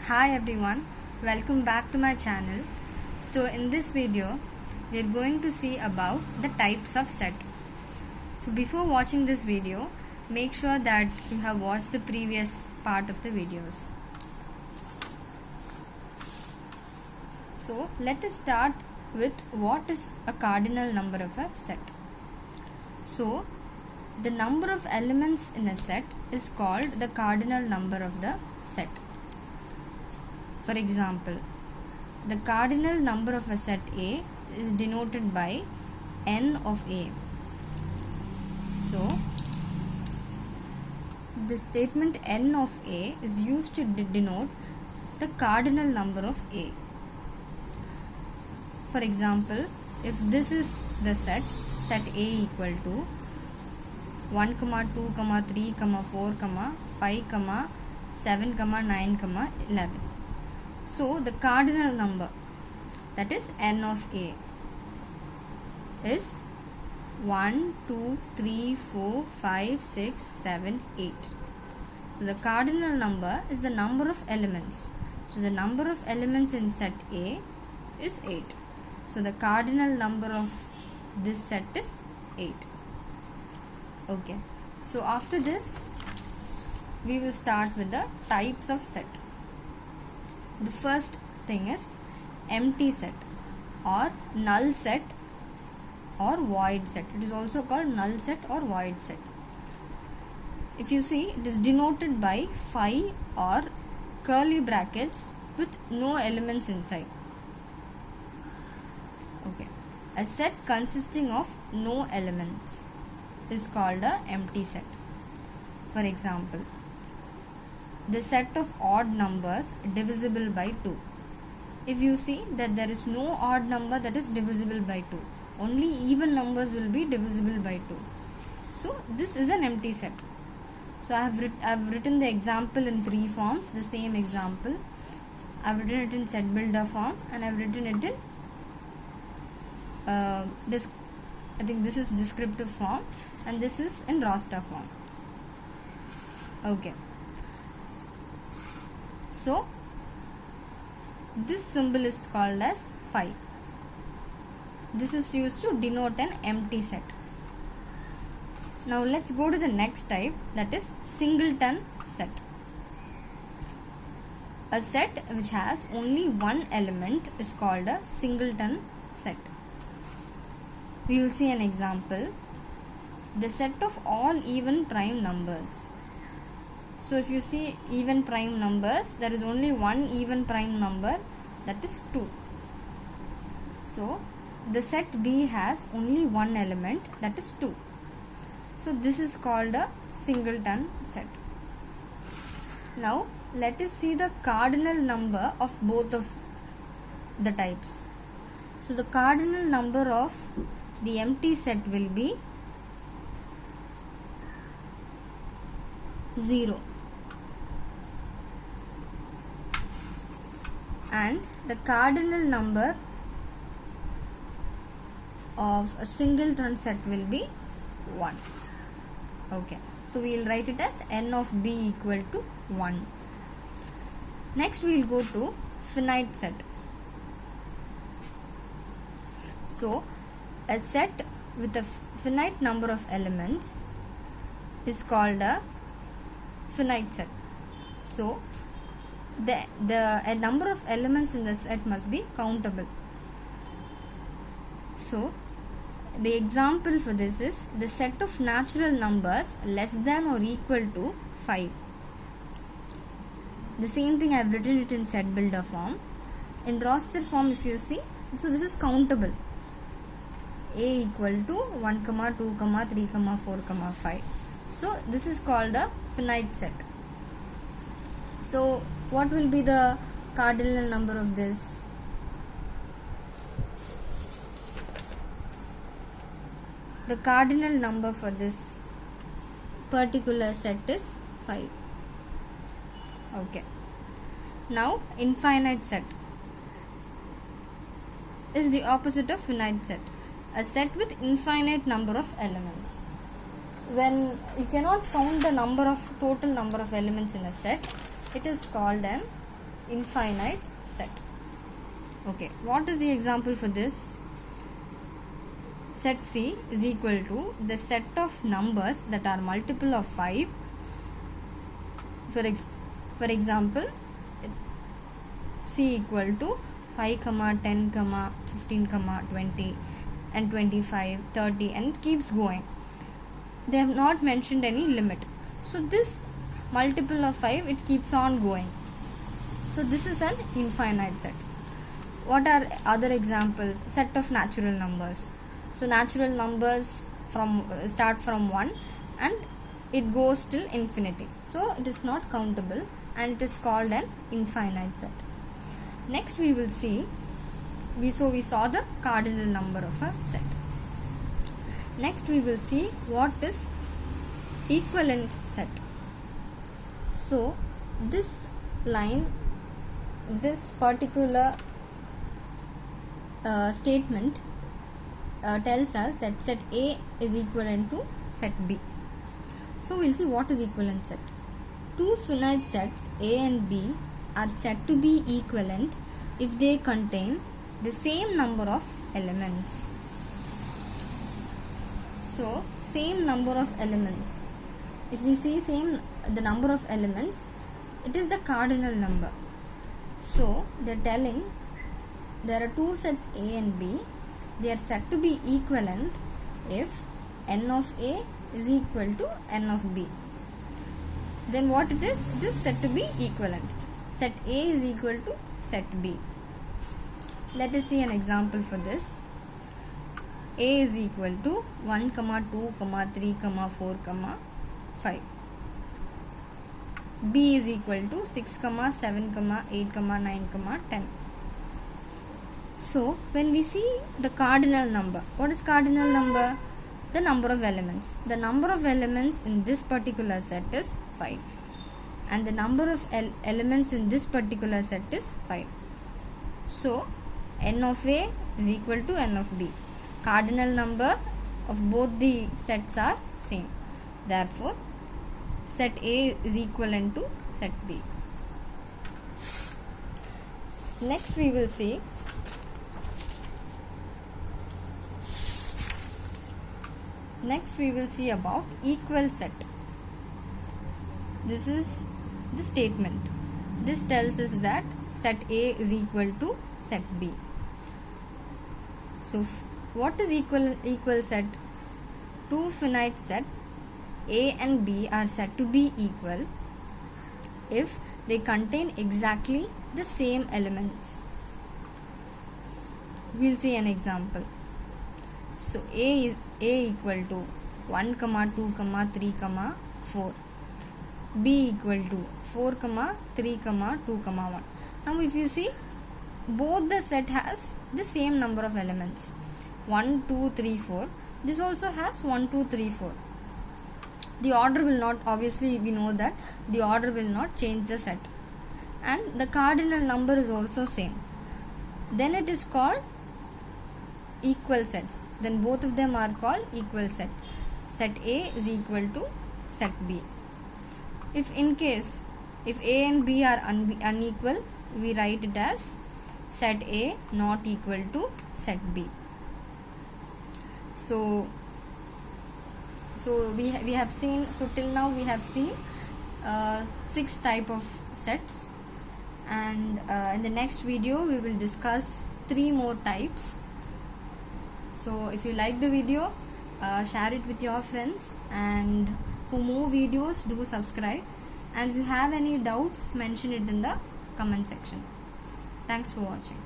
Hi everyone, welcome back to my channel. So in this video, we are going to see about the types of set. So before watching this video, make sure that you have watched the previous part of the videos. So let us start with what is a cardinal number of a set. So the number of elements in a set is called the cardinal number of the set. For example, the cardinal number of a set A is denoted by n of A. So, the statement n of A is used to denote the cardinal number of A. For example, if this is the set A equal to 1, 2, 3, 4, 5, 7, 9, 11. So the cardinal number, that is n of A, is 1, 2, 3, 4, 5, 6, 7, 8. So the cardinal number is the number of elements. So the number of elements in set A is 8. So the cardinal number of this set is 8. Okay. So after this, we will start with the types of set. The first thing is empty set or null set or void set. It is also called null set or void set. If you see, it is denoted by phi or curly brackets with no elements inside. Okay. A set consisting of no elements is called a empty set. For example, the set of odd numbers divisible by 2. If you see that there is no odd number that is divisible by 2, only even numbers will be divisible by 2. So this is an empty set. So I have written the example in 3 forms, the same example. I have written it in set builder form and I have written it in I think this is descriptive form and this is in roster form. Okay. So this symbol is called as phi. This is used to denote an empty set. Now let's go to the next type, that is singleton set. A set which has only one element is called a singleton set. We will see an example. The set of all even prime numbers. So if you see even prime numbers, there is only one even prime number, that is 2. So the set B has only one element, that is 2. So this is called a singleton set. Now let us see the cardinal number of both of the types. So the cardinal number of the empty set will be 0. And the cardinal number of a singleton set will be 1. Okay. So we will write it as n of B equal to 1. Next we will go to finite set. So a set with a finite number of elements is called a finite set. So a number of elements in the set must be countable. So the example for this is the set of natural numbers less than or equal to 5. The same thing I have written it in set builder form. In roster form, if you see, so this is countable. A equal to 1, 2, 3, 4, 5. So this is called a finite set. So what will be the cardinal number of this? The cardinal number for this particular set is 5. Okay. Now infinite set is the opposite of finite set. A set with infinite number of elements. When you cannot count the total number of elements in a set, it is called an infinite set. Okay, what is the example for this? Set C is equal to the set of numbers that are multiple of 5. For example, C equal to 5, 10, 15, 20 and 25, 30 and keeps going. They have not mentioned any limit. So this multiple of 5, it keeps on going. So this is an infinite set. What are other examples? Set of natural numbers. So natural numbers start from 1 and it goes till infinity. So it is not countable and it is called an infinite set. Next we will see, we saw the cardinal number of a set. Next we will see what is equivalent set. So this line, this particular statement tells us that set A is equivalent to set B. So we'll see what is equivalent set. Two finite sets A and B are said to be equivalent if they contain the same number of elements. So same number of elements. If we see the number of elements, it is the cardinal number. So they're telling there are two sets A and B. They are said to be equivalent if n of A is equal to n of B. Then what it is? It is said to be equivalent. Set A is equal to set B. Let us see an example for this. A is equal to 1, 2, 3, 4, 5. B is equal to 6, 7, 8, 9, 10. So when we see the cardinal number, what is cardinal number? The number of elements. The number of elements in this particular set is 5. And the number of elements in this particular set is 5. So n of A is equal to n of B. Cardinal number of both the sets are same. Therefore, set A is equivalent to set B. Next we will see about equal set. This is the statement. This tells us that set A is equal to set B. So what is equal set? Two finite set A and B are said to be equal if they contain exactly the same elements. We'll see an example. So A equal to 1, 2, 3, 4. B equal to 4, 3, 2, 1. Now if you see, both the set has the same number of elements. 1, 2, 3, 4. This also has 1, 2, 3, 4. The order will not, obviously we know that the order will not change the set. And the cardinal number is also same. Then it is called equal sets. Then both of them are called equal set. Set A is equal to set B. If A and B are unequal, we write it as set A not equal to set B. So we have seen, so till now we have seen 6 type of sets, and in the next video we will discuss 3 more types. So if you like the video, share it with your friends, and for more videos do subscribe, and if you have any doubts, mention it in the comment section. Thanks for watching.